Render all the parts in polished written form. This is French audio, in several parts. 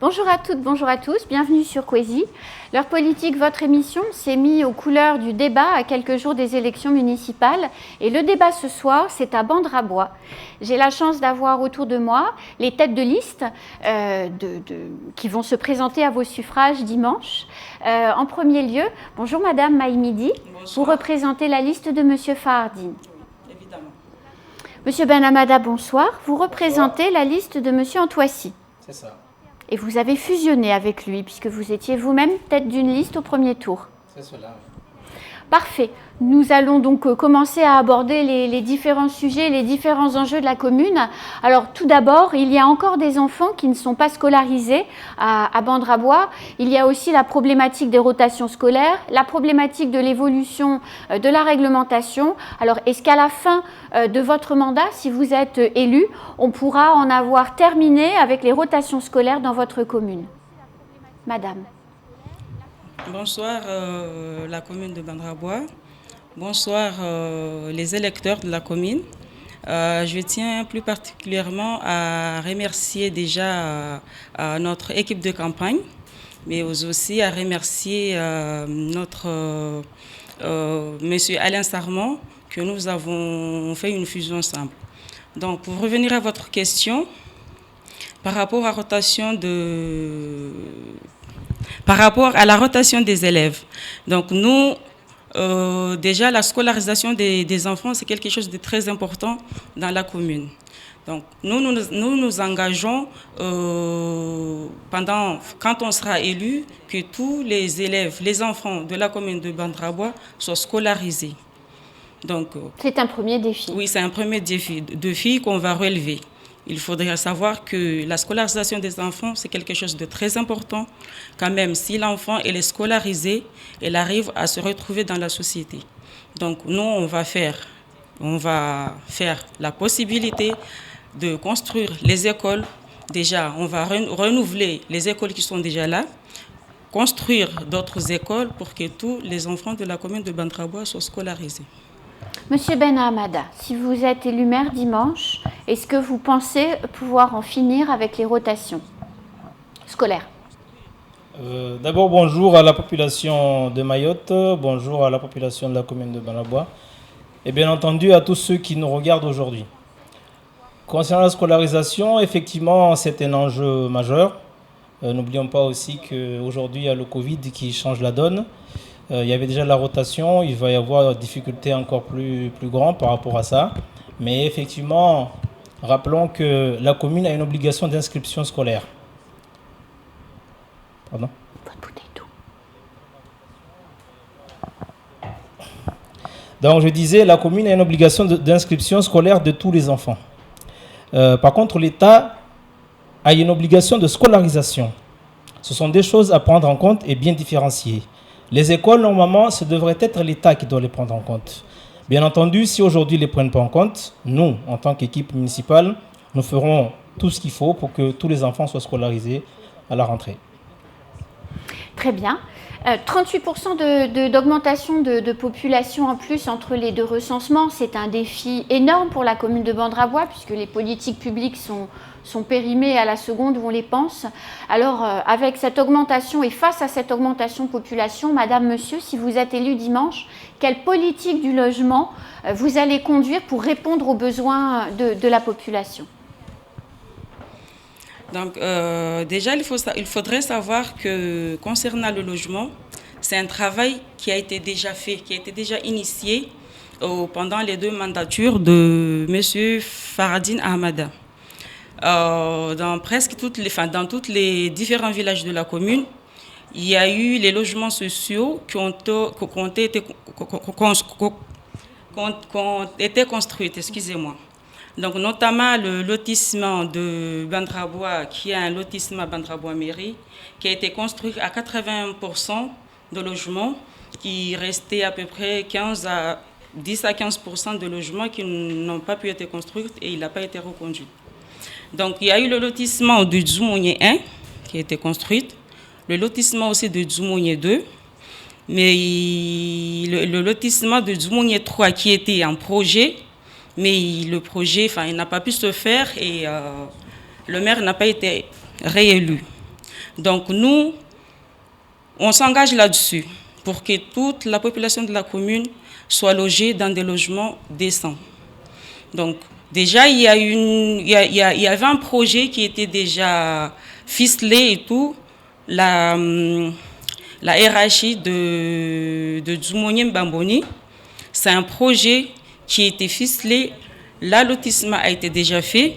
Bonjour à toutes, bonjour à tous, bienvenue sur Kwesi. L'heure politique, votre émission, s'est mise aux couleurs du débat à quelques jours des élections municipales. Et le débat ce soir, c'est à Bandrabois. J'ai la chance d'avoir autour de moi les têtes de liste qui vont se présenter à vos suffrages dimanche. En premier lieu, bonjour Madame Maïmidi, vous représentez la liste de Monsieur Fahardine. Évidemment. Monsieur Benhamada, bonsoir, vous représentez la liste de Monsieur Antouassi. C'est ça. Et vous avez fusionné avec lui, puisque vous étiez vous-même tête d'une liste au premier tour. C'est cela. Parfait. Nous allons donc commencer à aborder les différents sujets, les différents enjeux de la commune. Alors tout d'abord, il y a encore des enfants qui ne sont pas scolarisés à Bandrabois. Il y a aussi la problématique des rotations scolaires, la problématique de l'évolution de la réglementation. Alors est-ce qu'à la fin de votre mandat, si vous êtes élu, on pourra en avoir terminé avec les rotations scolaires dans votre commune? Madame. Bonsoir la commune de Bandrabois. Bonsoir les électeurs de la commune. Je tiens plus particulièrement à remercier déjà notre équipe de campagne, mais aussi à remercier notre monsieur Alain Sarmont, que nous avons fait une fusion ensemble. Donc pour revenir à votre question, par rapport à la rotation des élèves. Donc nous, déjà la scolarisation des enfants, c'est quelque chose de très important dans la commune. Donc nous nous engageons quand on sera élu, que tous les élèves, les enfants de la commune de Bandrabois soient scolarisés. Donc, c'est un premier défi. Oui, c'est un premier défi qu'on va relever. Il faudrait savoir que la scolarisation des enfants, c'est quelque chose de très important. Quand même, si l'enfant est scolarisé, elle arrive à se retrouver dans la société. Donc, nous, on va faire la possibilité de construire les écoles. Déjà, on va renouveler les écoles qui sont déjà là, construire d'autres écoles pour que tous les enfants de la commune de Bandrabois soient scolarisés. Monsieur Benhamada, si vous êtes élu maire dimanche, est-ce que vous pensez pouvoir en finir avec les rotations scolaires? D'abord, bonjour à la population de Mayotte, bonjour à la population de la commune de Bandrabois et bien entendu à tous ceux qui nous regardent aujourd'hui. Concernant la scolarisation, effectivement, c'est un enjeu majeur. N'oublions pas aussi qu'aujourd'hui, il y a le Covid qui change la donne. Il y avait déjà la rotation, il va y avoir des difficultés encore plus grandes par rapport à ça. Mais effectivement, rappelons que la commune a une obligation d'inscription scolaire. Pardon ? Donc je disais, la commune a une obligation d'inscription scolaire de tous les enfants. Par contre, l'État a une obligation de scolarisation. Ce sont des choses à prendre en compte et bien différenciées. Les écoles, normalement, ce devrait être l'État qui doit les prendre en compte. Bien entendu, si aujourd'hui ils ne les prennent pas en compte, nous, en tant qu'équipe municipale, nous ferons tout ce qu'il faut pour que tous les enfants soient scolarisés à la rentrée. Très bien. 38% d'augmentation de population en plus entre les deux recensements, c'est un défi énorme pour la commune de Bandrabois puisque les politiques publiques sont périmées à la seconde où on les pense. Alors, avec cette augmentation et face à cette augmentation de population, Madame, Monsieur, si vous êtes élu dimanche, quelle politique du logement vous allez conduire pour répondre aux besoins de la population ? Donc, déjà, il faudrait savoir que concernant le logement, c'est un travail qui a été déjà fait, qui a été déjà initié pendant les 2 mandatures de M. Fahardine Ahmada. Dans tous les différents villages de la commune, il y a eu les logements sociaux qui ont été construits, excusez-moi. Donc, notamment le lotissement de Bandrabois, qui est un lotissement Bandrabois Mairie, qui a été construit à 80% de logements, qui restait à peu près 10 à 15% de logements qui n'ont pas pu être construits et il n'a pas été reconduit. Donc, il y a eu le lotissement du Djoumounié 1 qui a été construit, le lotissement aussi de Djoumounié 2, mais le lotissement de Djoumounié 3 qui était en projet, mais le projet, il n'a pas pu se faire et le maire n'a pas été réélu. Donc nous, on s'engage là-dessus pour que toute la population de la commune soit logée dans des logements décents. Donc déjà, il y avait un projet qui était déjà ficelé et tout. La RHI de Dzumonye Mbamboni, c'est un projet qui a été ficelé. L'allotissement a été déjà fait.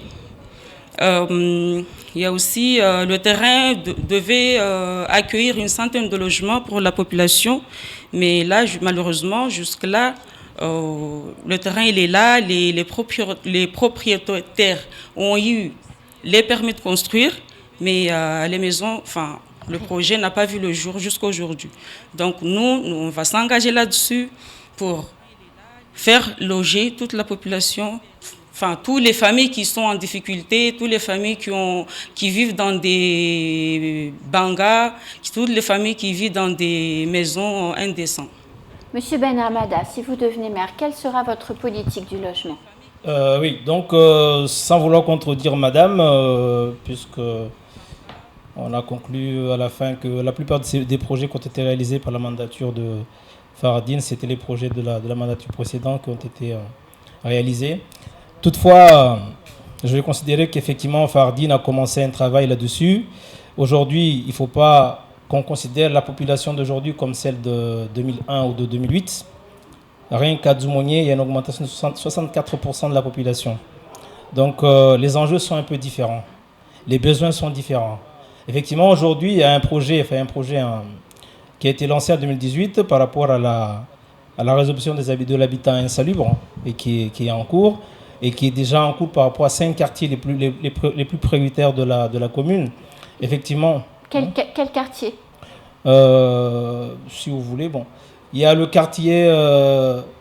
Il y a aussi le terrain devait accueillir une centaine de logements pour la population. Mais là, malheureusement, jusque-là, le terrain il est là. Les propriétaires ont eu les permis de construire, mais les maisons, le projet n'a pas vu le jour jusqu'à aujourd'hui. Donc nous, on va s'engager là-dessus pour faire loger toute la population, toutes les familles qui sont en difficulté, toutes les familles qui vivent dans des bangas, toutes les familles qui vivent dans des maisons indécentes. Monsieur Ben Hamada, si vous devenez maire, quelle sera votre politique du logement? Oui, donc sans vouloir contredire madame, puisque on a conclu à la fin que la plupart des projets qui ont été réalisés par la mandature de Fardine, c'était les projets de la mandature précédente qui ont été réalisés. Toutefois, je vais considérer qu'effectivement Fardine a commencé un travail là-dessus. Aujourd'hui, il ne faut pas qu'on considère la population d'aujourd'hui comme celle de 2001 ou de 2008. Rien qu'à Dzumonye, il y a une augmentation de 64% de la population. Donc les enjeux sont un peu différents. Les besoins sont différents. Effectivement, aujourd'hui, il y a un projet qui a été lancé en 2018 par rapport à la résolution de l'habitat insalubre et qui est en cours et qui est déjà en cours par rapport à 5 quartiers les plus prioritaires de la commune. Effectivement. Quel quartier? Si vous voulez, bon. Il y a le quartier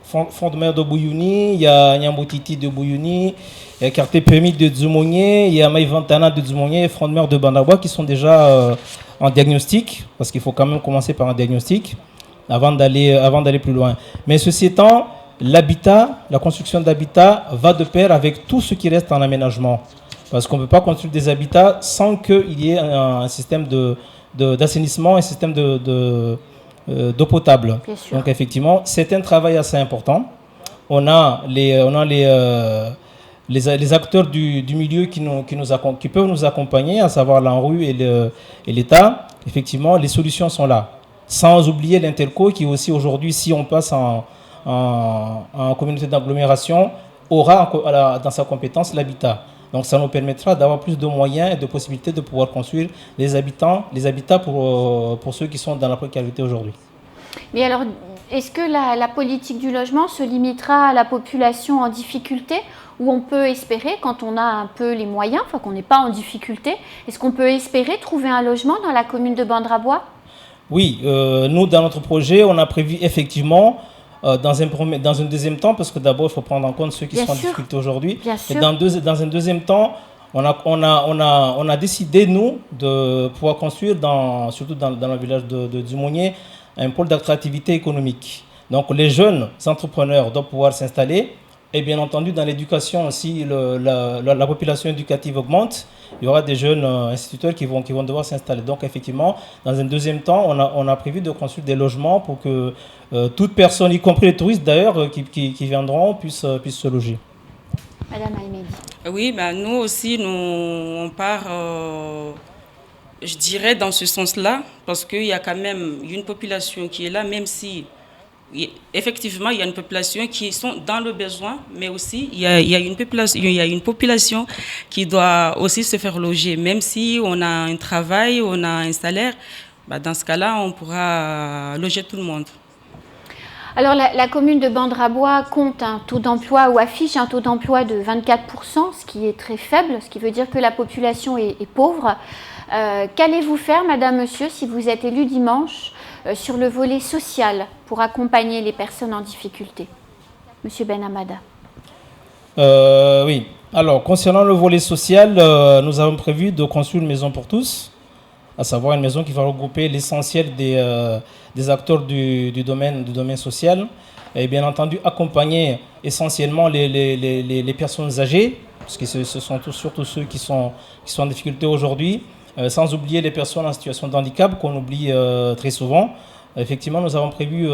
Fond de mer de Bouyouni, il y a Nyambotiti de Bouyouni, il y a le quartier Pémide de Dzumonye, il y a Maïvantana de Dzumonye et Front de mer de Bandabois qui sont déjà en diagnostic, parce qu'il faut quand même commencer par un diagnostic avant d'aller plus loin. Mais ceci étant, l'habitat, la construction d'habitat va de pair avec tout ce qui reste en aménagement. Parce qu'on ne peut pas construire des habitats sans qu'il y ait un système d'assainissement, un système d'eau potable. Donc effectivement, c'est un travail assez important. On a les acteurs du milieu qui peuvent nous accompagner, à savoir l'ANRU et l'État. Effectivement, les solutions sont là. Sans oublier l'Interco qui aussi aujourd'hui, si on passe en communauté d'agglomération, aura dans sa compétence l'habitat. Donc ça nous permettra d'avoir plus de moyens et de possibilités de pouvoir construire les habitats pour ceux qui sont dans la précarité aujourd'hui. Mais alors, est-ce que la politique du logement se limitera à la population en difficulté, ou on peut espérer, quand on a un peu les moyens, qu'on n'est pas en difficulté, est-ce qu'on peut espérer trouver un logement dans la commune de Bandrabois? Oui, nous, dans notre projet, on a prévu effectivement, dans un deuxième temps, parce que d'abord, il faut prendre en compte ceux qui sont en difficulté aujourd'hui. Et dans un deuxième temps, on a décidé, nous, de pouvoir construire, surtout dans le village de Dzumonye, un pôle d'attractivité économique. Donc les jeunes entrepreneurs doivent pouvoir s'installer. Et bien entendu, dans l'éducation aussi, la population éducative augmente. Il y aura des jeunes instituteurs qui vont devoir s'installer. Donc effectivement, dans un deuxième temps, on a prévu de construire des logements pour que toute personne, y compris les touristes d'ailleurs, qui viendront, puissent se loger. Madame Almedi. Oui, nous aussi, on part, je dirais, dans ce sens-là, parce qu'il y a quand même une population qui est là, même si... Effectivement, il y a une population qui sont dans le besoin, mais aussi il y a une population qui doit aussi se faire loger. Même si on a un travail, on a un salaire, dans ce cas-là, on pourra loger tout le monde. Alors la commune de Bandrabois compte un taux d'emploi ou affiche un taux d'emploi de 24%, ce qui est très faible, ce qui veut dire que la population est pauvre. Qu'allez-vous faire, madame, monsieur, si vous êtes élu dimanche sur le volet social pour accompagner les personnes en difficulté? Monsieur Ben Hamada. Oui. Alors, concernant le volet social, nous avons prévu de construire une maison pour tous, à savoir une maison qui va regrouper l'essentiel des acteurs du domaine social, et bien entendu accompagner essentiellement les personnes âgées, parce que ce sont surtout ceux qui sont en difficulté aujourd'hui, sans oublier les personnes en situation de handicap qu'on oublie très souvent. Effectivement, nous avons prévu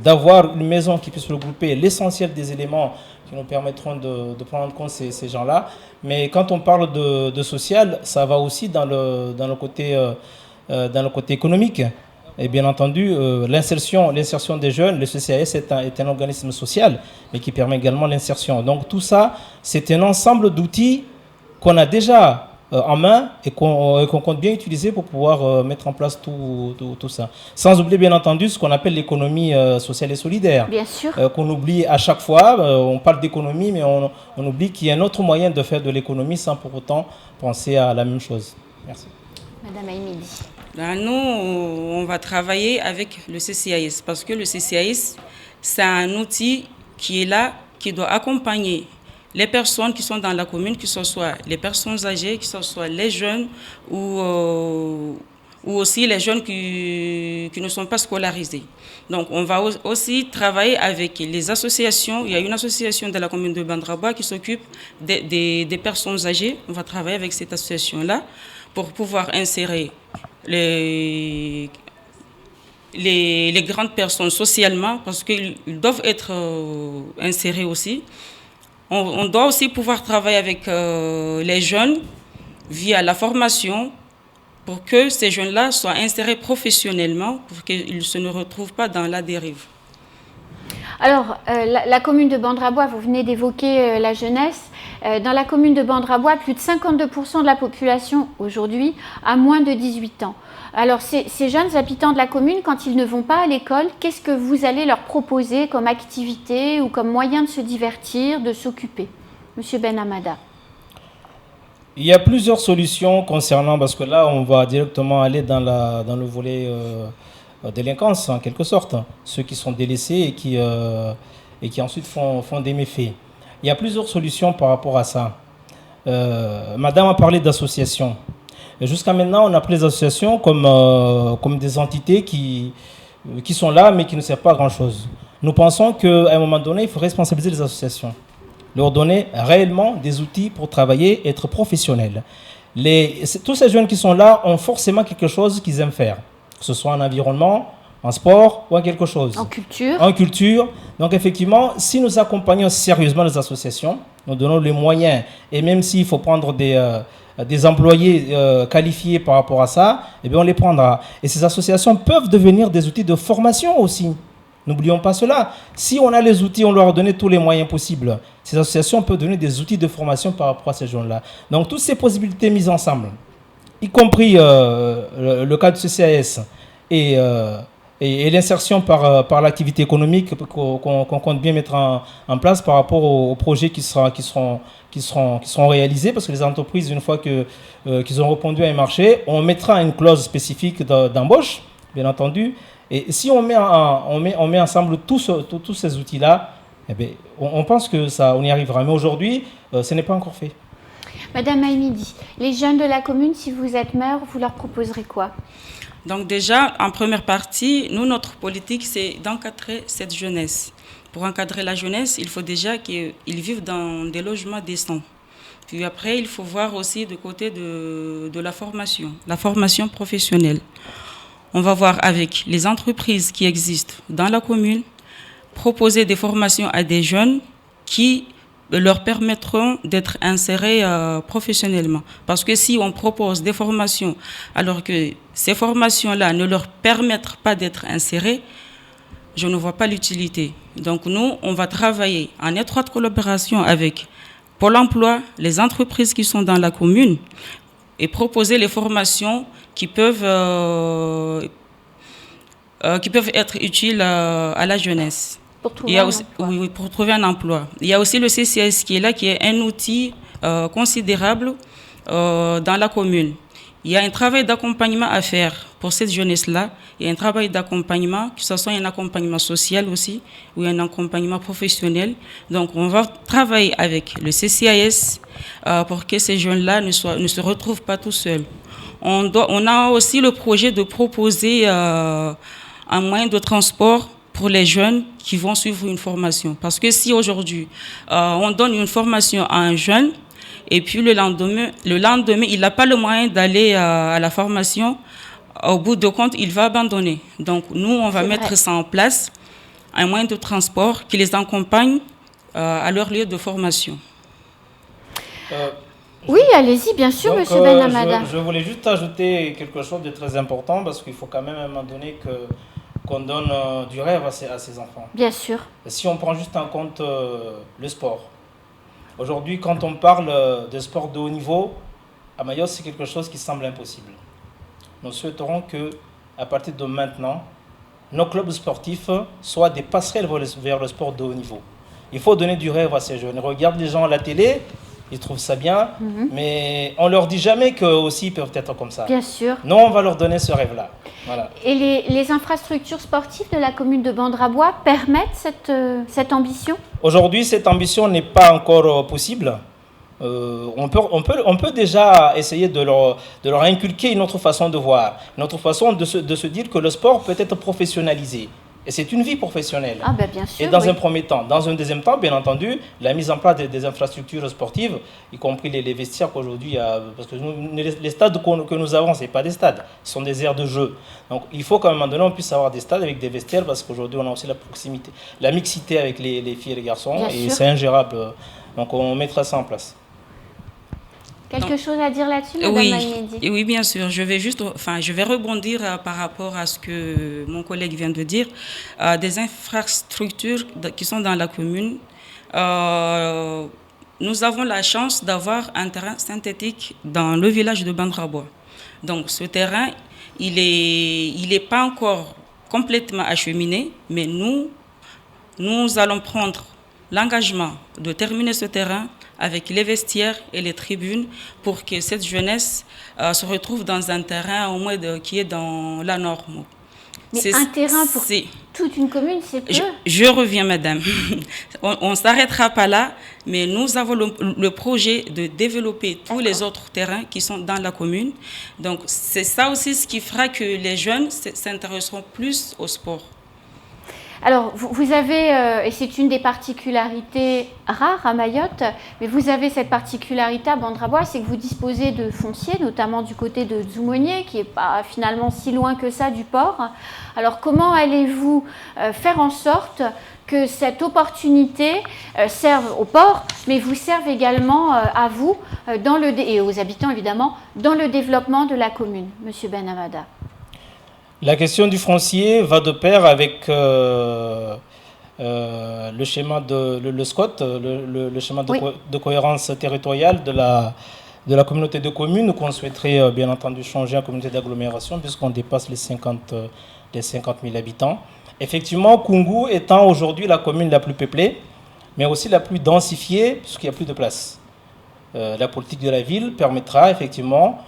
d'avoir une maison qui puisse regrouper l'essentiel des éléments qui nous permettront de prendre en compte ces gens-là. Mais quand on parle de social, ça va aussi dans le côté économique. Et bien entendu, l'insertion des jeunes, le CCAS est un organisme social, mais qui permet également l'insertion. Donc tout ça, c'est un ensemble d'outils qu'on a déjà en main et qu'on compte bien utiliser pour pouvoir mettre en place tout ça. Sans oublier bien entendu ce qu'on appelle l'économie sociale et solidaire. Bien sûr. Qu'on oublie à chaque fois. On parle d'économie, mais on oublie qu'il y a un autre moyen de faire de l'économie sans pour autant penser à la même chose. Merci. Madame Aïmidi. Là, nous, on va travailler avec le CCAS parce que le CCAS, c'est un outil qui est là, qui doit accompagner les personnes qui sont dans la commune, que ce soit les personnes âgées, que ce soit les jeunes ou aussi les jeunes qui ne sont pas scolarisés. Donc, on va aussi travailler avec les associations. Il y a une association de la commune de Bandrabois qui s'occupe des personnes âgées. On va travailler avec cette association-là pour pouvoir insérer les grandes personnes socialement parce qu'ils doivent être insérés aussi. On doit aussi pouvoir travailler avec les jeunes via la formation pour que ces jeunes-là soient insérés professionnellement, pour qu'ils ne retrouvent pas dans la dérive. Alors, la commune de Bandrabois, vous venez d'évoquer la jeunesse. Dans la commune de Bandrabois, plus de 52% de la population aujourd'hui a moins de 18 ans. Alors, ces jeunes habitants de la commune, quand ils ne vont pas à l'école, qu'est-ce que vous allez leur proposer comme activité ou comme moyen de se divertir, de s'occuper? Monsieur Ben Hamada. Il y a plusieurs solutions concernant, parce que là, on va directement aller dans le volet délinquance, en quelque sorte. Ceux qui sont délaissés et qui ensuite font des méfaits. Il y a plusieurs solutions par rapport à ça. Madame a parlé d'associations. Jusqu'à maintenant, on a pris les associations comme des entités qui sont là, mais qui ne servent pas à grand-chose. Nous pensons qu'à un moment donné, il faut responsabiliser les associations. Leur donner réellement des outils pour travailler, être professionnels. Tous ces jeunes qui sont là ont forcément quelque chose qu'ils aiment faire, que ce soit en environnement, en sport ou en quelque chose. En culture. En culture. Donc effectivement, si nous accompagnons sérieusement les associations, nous donnons les moyens, et même s'il faut prendre des employés qualifiés par rapport à ça, eh bien on les prendra. Et ces associations peuvent devenir des outils de formation aussi. N'oublions pas cela. Si on a les outils, on leur a donné tous les moyens possibles. Ces associations peuvent donner des outils de formation par rapport à ces jeunes-là. Donc toutes ces possibilités mises ensemble, y compris le cas du CCAS et l'insertion par l'activité économique qu'on compte bien mettre en place par rapport aux projets qui seront réalisés, parce que les entreprises, une fois qu'ils ont répondu à un marché, on mettra une clause spécifique d'embauche, bien entendu. Et si on met ensemble tous ces outils-là, eh bien, on pense que on y arrivera. Mais aujourd'hui, ce n'est pas encore fait. Madame Aïmidi, les jeunes de la commune, si vous êtes maire, vous leur proposerez quoi? Donc déjà, en première partie, notre politique, c'est d'encadrer cette jeunesse. Pour encadrer la jeunesse, il faut déjà qu'ils vivent dans des logements décents. Puis après, il faut voir aussi du côté de la formation professionnelle. On va voir avec les entreprises qui existent dans la commune, proposer des formations à des jeunes qui leur permettront d'être insérés professionnellement. Parce que si on propose des formations alors que ces formations-là ne leur permettent pas d'être insérés, je ne vois pas l'utilité. Donc nous, on va travailler en étroite collaboration avec Pôle emploi, les entreprises qui sont dans la commune et proposer les formations qui peuvent être utiles à la jeunesse. Pour trouver un emploi. Oui, pour trouver un emploi. Il y a aussi le CCAS qui est là, qui est un outil considérable dans la commune. Il y a un travail d'accompagnement à faire pour cette jeunesse-là. Il y a un travail d'accompagnement, que ce soit un accompagnement social aussi, ou un accompagnement professionnel. Donc, on va travailler avec le CCAS pour que ces jeunes-là ne se retrouvent pas tout seuls. On a aussi le projet de proposer un moyen de transport pour les jeunes qui vont suivre une formation. Parce que si aujourd'hui, on donne une formation à un jeune et puis le lendemain il n'a pas le moyen d'aller à la formation. Au bout de compte, il va abandonner. Donc, nous, on va mettre ça en place, un moyen de transport qui les accompagne à leur lieu de formation. Oui, allez-y, bien sûr, Monsieur Benhamada. Je voulais juste ajouter quelque chose de très important parce qu'il faut quand même à un moment donné qu'on donne du rêve à ces enfants. Bien sûr. Et si on prend juste en compte le sport. Aujourd'hui, quand on parle de sport de haut niveau, à Mayotte, c'est quelque chose qui semble impossible. Nous souhaiterons que, à partir de maintenant, nos clubs sportifs soient des passerelles vers le sport de haut niveau. Il faut donner du rêve à ces jeunes. Ils regardent les gens à la télé, ils trouvent ça bien, mais on leur dit jamais qu'eux aussi ils peuvent être comme ça. Bien sûr. Nous, on va leur donner ce rêve-là. Voilà. Et les infrastructures sportives de la commune de Bandrabois permettent cette ambition? Aujourd'hui, cette ambition n'est pas encore possible. On peut déjà essayer de leur inculquer une autre façon de voir, une autre façon de se dire que le sport peut être professionnalisé. Et c'est une vie professionnelle. Ah ben bien sûr, et dans un premier temps. Dans un deuxième temps, bien entendu, la mise en place des infrastructures sportives, y compris les vestiaires qu'aujourd'hui, parce que les stades que nous avons, ce n'est pas des stades, ce sont des aires de jeu. Donc il faut qu'à un moment donné, on puisse avoir des stades avec des vestiaires, parce qu'aujourd'hui, on a aussi la proximité, la mixité avec les filles et les garçons, bien et sûr. c'est ingérable. Donc on mettra ça en place. Quelque chose à dire là-dessus, Madame Maïmedi? Oui, bien sûr. Je vais rebondir par rapport à ce que mon collègue vient de dire. Des infrastructures qui sont dans la commune. Nous avons la chance d'avoir un terrain synthétique dans le village de Bandrabois. Donc, ce terrain, il est pas encore complètement acheminé, mais nous allons prendre l'engagement de terminer ce terrain avec les vestiaires et les tribunes pour que cette jeunesse se retrouve dans un terrain au moins qui est dans la norme. Mais un terrain pour toute une commune, c'est peu. Je reviens, madame. On ne s'arrêtera pas là, mais nous avons le projet de développer tous les autres terrains qui sont dans la commune. Donc, c'est ça aussi ce qui fera que les jeunes s'intéresseront plus au sport. Alors, vous avez, et c'est une des particularités rares à Mayotte, mais vous avez cette particularité à Bandrabois, c'est que vous disposez de foncier, notamment du côté de Dzoumogné, qui n'est pas finalement si loin que ça du port. Alors, comment allez-vous faire en sorte que cette opportunité serve au port, mais vous serve également à vous, et aux habitants évidemment, dans le développement de la commune, Monsieur Benhamada? La question du foncier va de pair avec le schéma le SCOT, le schéma de cohérence territoriale de la communauté de communes qu'on souhaiterait bien entendu changer en communauté d'agglomération puisqu'on dépasse les 50 000 habitants. Effectivement, Koungou étant aujourd'hui la commune la plus peuplée, mais aussi la plus densifiée puisqu'il n'y a plus de place. La politique de la ville permettra effectivement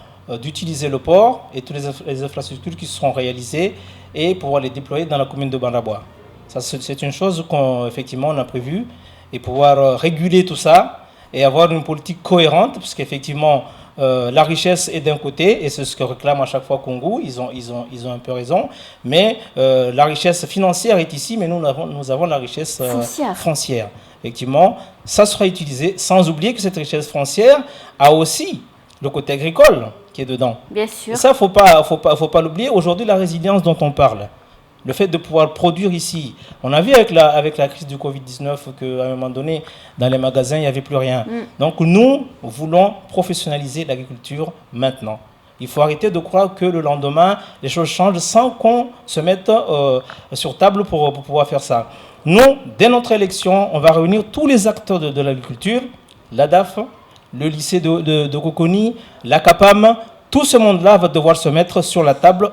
d'utiliser le port et toutes les infrastructures qui seront réalisées et pouvoir les déployer dans la commune de Bandrabois. Ça, c'est une chose qu'effectivement on a prévue et pouvoir réguler tout ça et avoir une politique cohérente parce qu'effectivement la richesse est d'un côté et c'est ce que réclame à chaque fois Koungou, ils ont un peu raison, mais la richesse financière est ici, mais nous avons la richesse foncière. Effectivement, ça sera utilisé sans oublier que cette richesse foncière a aussi le côté agricole qui est dedans. Bien sûr. Et ça, faut pas l'oublier. Aujourd'hui, la résilience dont on parle, le fait de pouvoir produire ici, on a vu avec la crise du Covid-19 qu'à un moment donné, dans les magasins, il n'y avait plus rien. Donc nous voulons professionnaliser l'agriculture maintenant. Il faut arrêter de croire que le lendemain, les choses changent sans qu'on se mette sur table pour pouvoir faire ça. Nous, dès notre élection, on va réunir tous les acteurs de l'agriculture, l'ADAF, le lycée de Coconi, la CAPAM, tout ce monde-là va devoir se mettre sur la table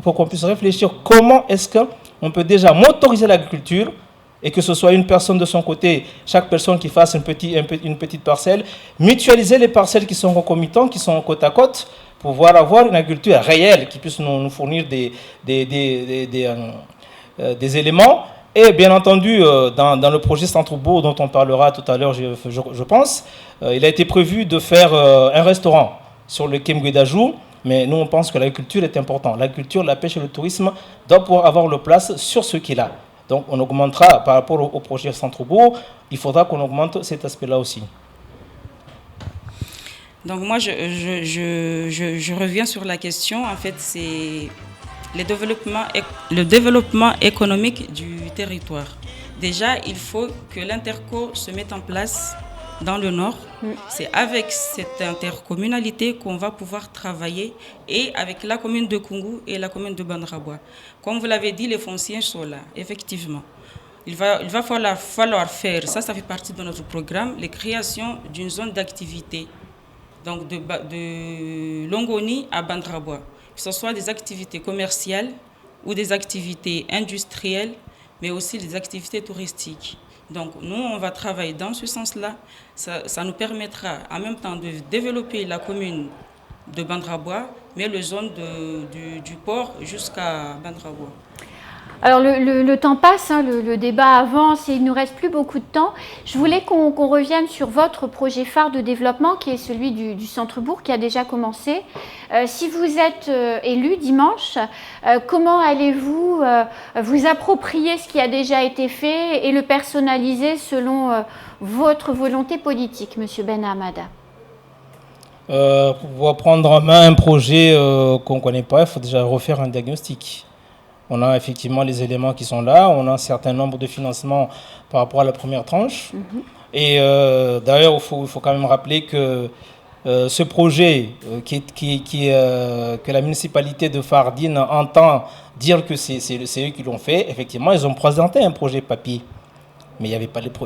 pour qu'on puisse réfléchir comment est-ce qu'on peut déjà motoriser l'agriculture et que ce soit une personne de son côté, chaque personne qui fasse une petite parcelle, mutualiser les parcelles qui sont concomitantes, qui sont côte à côte, pour pouvoir avoir une agriculture réelle qui puisse nous fournir des éléments. Et bien entendu, dans le projet Centre-Bourg dont on parlera tout à l'heure, je pense, il a été prévu de faire un restaurant sur le quai Mguédajou, mais nous on pense que l'agriculture est importante. L'agriculture, la pêche et le tourisme doivent pouvoir avoir leur place sur ce qu'il a. Donc on augmentera par rapport au projet Centre-Bourg, il faudra qu'on augmente cet aspect-là aussi. Donc moi, je reviens sur la question. En fait, c'est le développement économique du territoire. Déjà, il faut que l'interco se mette en place dans le Nord. C'est avec cette intercommunalité qu'on va pouvoir travailler et avec la commune de Koungou et la commune de Bandrabois. Comme vous l'avez dit, les fonciers sont là, effectivement. Il va falloir faire, ça fait partie de notre programme, les créations d'une zone d'activité, donc de Longoni à Bandrabois, que ce soit des activités commerciales ou des activités industrielles, mais aussi des activités touristiques. Donc nous, on va travailler dans ce sens-là. Ça nous permettra en même temps de développer la commune de Bandrabois, mais le zone du port jusqu'à Bandrabois. Alors le temps passe, hein, le débat avance et il ne nous reste plus beaucoup de temps. Je voulais qu'on revienne sur votre projet phare de développement qui est celui du Centre-Bourg qui a déjà commencé. Si vous êtes élu dimanche, comment allez-vous vous approprier ce qui a déjà été fait et le personnaliser selon votre volonté politique, Monsieur Ben Hamada? Pour pouvoir prendre en main un projet qu'on ne connaît pas, il faut déjà refaire un diagnostic. On a effectivement les éléments qui sont là, on a un certain nombre de financements par rapport à la première tranche. Et d'ailleurs, il faut quand même rappeler que ce projet que la municipalité de Fardine entend dire que c'est eux qui l'ont fait, effectivement, ils ont présenté un projet papier. Mais il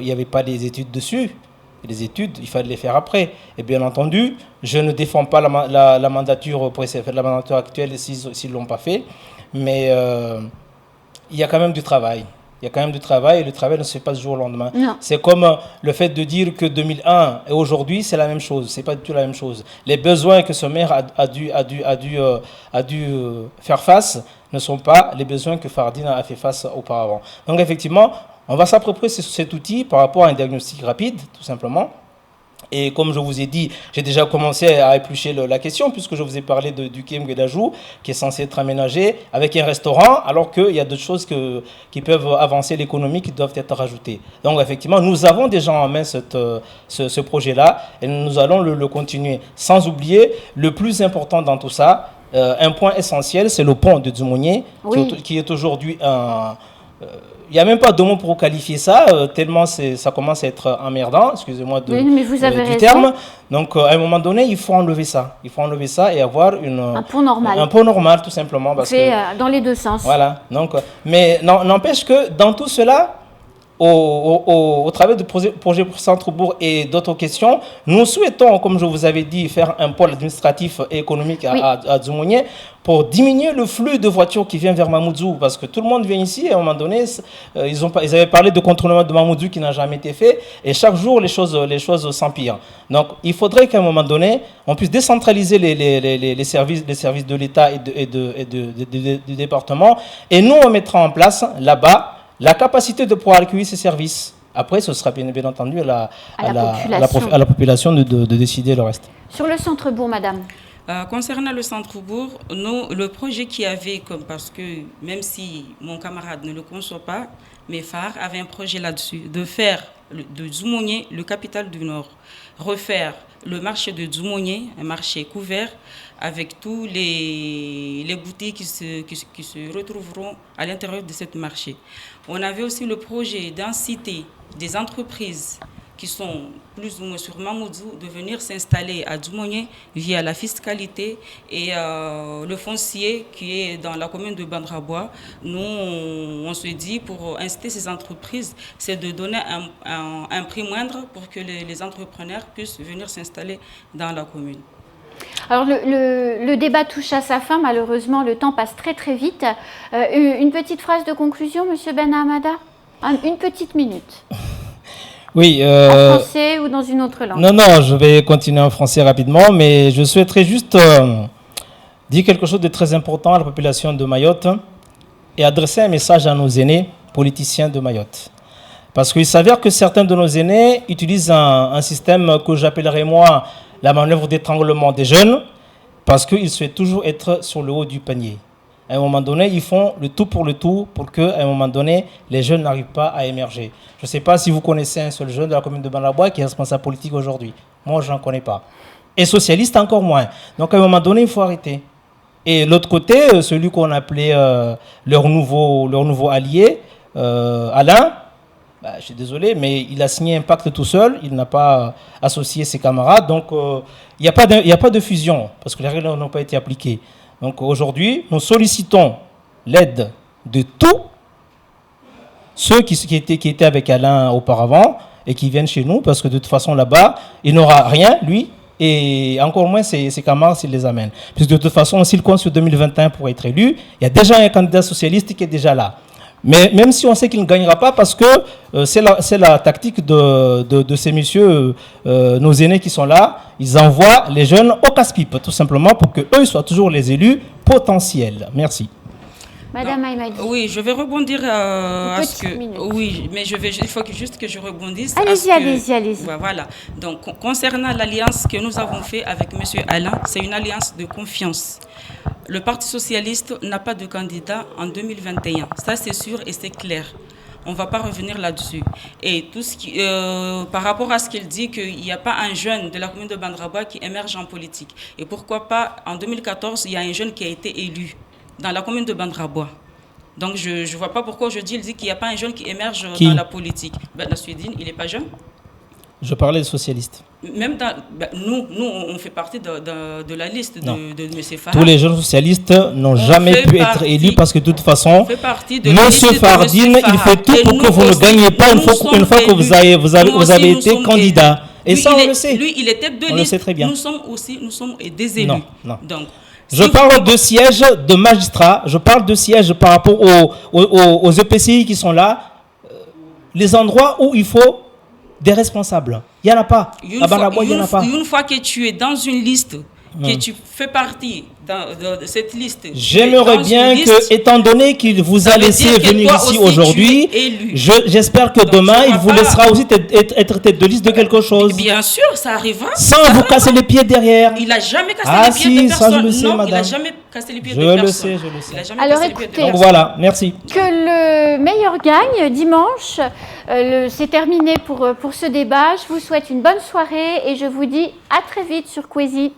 n'y avait pas les études dessus. Les études, il fallait les faire après. Et bien entendu, je ne défends pas la mandature actuelle s'ils ne l'ont pas fait. Mais il y a quand même du travail. Il y a quand même du travail et le travail ne se fait pas du jour au lendemain. C'est comme le fait de dire que 2001 et aujourd'hui, c'est la même chose. Ce n'est pas du tout la même chose. Les besoins que ce maire a dû faire face ne sont pas les besoins que Fardine a fait face auparavant. Donc effectivement, on va s'approprier cet outil par rapport à un diagnostic rapide, tout simplement. Et comme je vous ai dit, j'ai déjà commencé à éplucher la question, puisque je vous ai parlé du Kiem Guédajou, qui est censé être aménagé avec un restaurant, alors qu'il y a d'autres choses qui peuvent avancer l'économie, qui doivent être rajoutées. Donc effectivement, nous avons déjà en main ce projet-là, et nous allons le continuer. Sans oublier, le plus important dans tout ça, un point essentiel, c'est le pont de Dzumounié, qui est aujourd'hui un... Il n'y a même pas de mots pour qualifier ça, tellement ça commence à être emmerdant, excusez-moi du terme. Donc, à un moment donné, il faut enlever ça. Il faut enlever ça et avoir un pont normal. Un pont normal, tout simplement. Parce que, dans les deux sens. Voilà. Donc, mais n'empêche que dans tout cela, au travers du projet pour Centre-Bourg et d'autres questions, nous souhaitons, comme je vous avais dit, faire un pôle administratif et économique à Dzumounié pour diminuer le flux de voitures qui viennent vers Mamoudzou, parce que tout le monde vient ici et à un moment donné, ils avaient parlé de contournement de Mamoudzou qui n'a jamais été fait et chaque jour, les choses s'empirent. Donc, il faudrait qu'à un moment donné, on puisse décentraliser les services de l'État et du département et nous, on mettra en place là-bas la capacité de pouvoir accueillir ces services. Après, ce sera bien entendu à la population de décider le reste. Sur le Centre-Bourg, madame. Concernant le Centre-Bourg, le projet qu'il y avait, parce que même si mon camarade ne le conçoit pas, mais Phare avait un projet là-dessus, de faire de Dzumounié le capital du Nord, refaire le marché de Dzumounié, un marché couvert, avec tous les boutiques qui se retrouveront à l'intérieur de ce marché. On avait aussi le projet d'inciter des entreprises qui sont plus ou moins sur Mamoudzou de venir s'installer à Dzumounié via la fiscalité et le foncier qui est dans la commune de Bandrabois. Nous, on se dit, pour inciter ces entreprises, c'est de donner un prix moindre pour que les entrepreneurs puissent venir s'installer dans la commune. Alors le débat touche à sa fin, malheureusement le temps passe très très vite. Une petite phrase de conclusion, Monsieur Ben Hamada, une petite minute. Oui. En français ou dans une autre langue? Non, je vais continuer en français rapidement, mais je souhaiterais juste dire quelque chose de très important à la population de Mayotte et adresser un message à nos aînés politiciens de Mayotte. Parce qu'il s'avère que certains de nos aînés utilisent un système que j'appellerais moi la manœuvre d'étranglement des jeunes, parce qu'ils souhaitent toujours être sur le haut du panier. À un moment donné, ils font le tout pour qu'à un moment donné, les jeunes n'arrivent pas à émerger. Je ne sais pas si vous connaissez un seul jeune de la commune de Bandrabois qui est responsable politique aujourd'hui. Moi, je n'en connais pas. Et socialiste encore moins. Donc à un moment donné, il faut arrêter. Et l'autre côté, celui qu'on appelait leur nouveau allié, Alain, bah, je suis désolé, mais il a signé un pacte tout seul, il n'a pas associé ses camarades, donc il n'y a pas de fusion, parce que les règles n'ont pas été appliquées. Donc aujourd'hui, nous sollicitons l'aide de tous ceux qui étaient avec Alain auparavant et qui viennent chez nous, parce que de toute façon là-bas, il n'aura rien, lui, et encore moins ses camarades s'il les amène. Puisque de toute façon, s'il compte sur 2021 pour être élu, il y a déjà un candidat socialiste qui est déjà là. Mais même si on sait qu'il ne gagnera pas, parce que c'est la tactique de ces messieurs, nos aînés qui sont là, ils envoient les jeunes au casse-pipe, tout simplement, pour qu'eux soient toujours les élus potentiels. Merci. Madame Aïmadi. Oui, je vais rebondir à ce que... minute. Oui, mais il faut juste que je rebondisse. Allez-y. Voilà. Donc, concernant l'alliance que nous avons faite avec M. Alain, c'est une alliance de confiance. Le Parti socialiste n'a pas de candidat en 2021. Ça, c'est sûr et c'est clair. On ne va pas revenir là-dessus. Et tout ce qui, par rapport à ce qu'il dit, qu'il n'y a pas un jeune de la commune de Bandrabois qui émerge en politique. Et pourquoi pas, en 2014, il y a un jeune qui a été élu dans la commune de Bandrabois. Donc, je ne vois pas pourquoi il dit qu'il n'y a pas un jeune qui émerge dans la politique. Ben, Nassoudine, il n'est pas jeune. Je parlais des socialistes. Même nous, on fait partie de la liste de M. Farah. Tous les jeunes socialistes n'ont jamais pu être élus parce que de toute façon, M. Fardine, il fait tout pour que vous ne gagnez pas une fois que vous avez été candidat. Et ça, on le sait. Lui, il est tête de liste. On le sait très bien. Nous sommes des élus. Non. Donc, je parle de sièges de magistrats, je parle de sièges par rapport aux EPCI qui sont là, les endroits où il faut des responsables. Il n'y en a pas. À Bandrabois, il n'y en a pas. Une fois que tu es dans une liste, que tu fais partie de cette liste. J'aimerais bien que, étant donné qu'il vous a laissé venir ici aujourd'hui, j'espère que demain, il vous laissera aussi être tête de liste de quelque chose. Bien sûr, ça arrivera. Sans vous casser les pieds derrière. Il n'a jamais cassé les pieds de personne. Ça, je le sais, madame. Il n'a jamais cassé les pieds de personne. Je le sais. Alors écoutez, donc voilà, merci. Que le meilleur gagne dimanche. C'est terminé pour ce débat. Je vous souhaite une bonne soirée et je vous dis à très vite sur Kwezi.